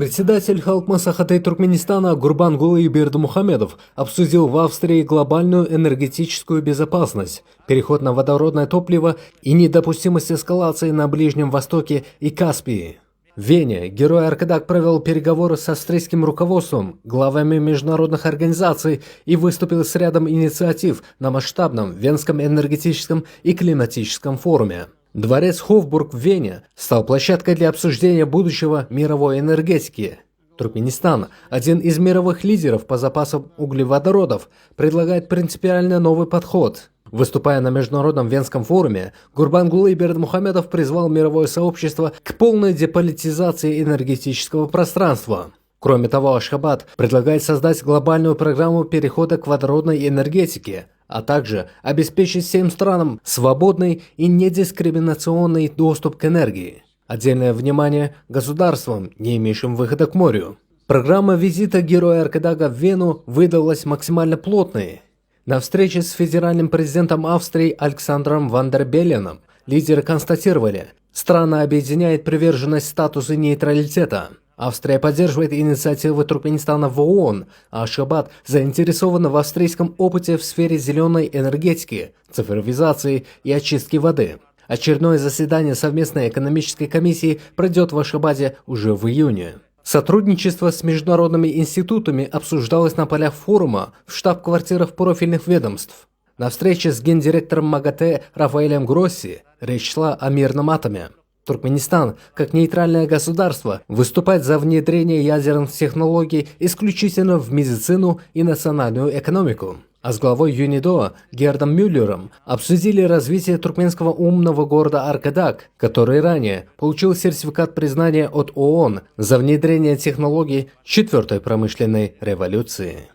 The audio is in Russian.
Председатель Халк Маслихата Туркменистана Гурбангулы Бердымухамедов обсудил в Австрии глобальную энергетическую безопасность, переход на водородное топливо и недопустимость эскалации на Ближнем Востоке и Каспии. В Вене герой Аркадак провел переговоры с австрийским руководством, главами международных организаций и выступил с рядом инициатив на масштабном Венском энергетическом и климатическом форуме. Дворец Хофбург в Вене стал площадкой для обсуждения будущего мировой энергетики. Туркменистан, один из мировых лидеров по запасам углеводородов, предлагает принципиально новый подход. Выступая на международном Венском форуме, Гурбангулы Бердымухамедов призвал мировое сообщество к полной деполитизации энергетического пространства. Кроме того, Ашхабад предлагает создать глобальную программу перехода к водородной энергетике, а также обеспечить всем странам свободный и недискриминационный доступ к энергии. Отдельное внимание государствам, не имеющим выхода к морю. Программа визита героя Аркадага в Вену выдалась максимально плотной. На встрече с федеральным президентом Австрии Александром Ван дер Белленом лидеры констатировали, страна объединяет приверженность статусу нейтралитета. Австрия поддерживает инициативы Туркменистана в ООН, а Ашхабад заинтересована в австрийском опыте в сфере зеленой энергетики, цифровизации и очистки воды. Очередное заседание совместной экономической комиссии пройдет в Ашхабаде уже в июне. Сотрудничество с международными институтами обсуждалось на полях форума в штаб-квартирах профильных ведомств. На встрече с гендиректором МАГАТЭ Рафаэлем Гросси речь шла о мирном атоме. Туркменистан, как нейтральное государство, выступает за внедрение ядерных технологий исключительно в медицину и национальную экономику. А с главой ЮНИДО Гердом Мюллером обсудили развитие туркменского умного города Аркадак, который ранее получил сертификат признания от ООН за внедрение технологий четвертой промышленной революции.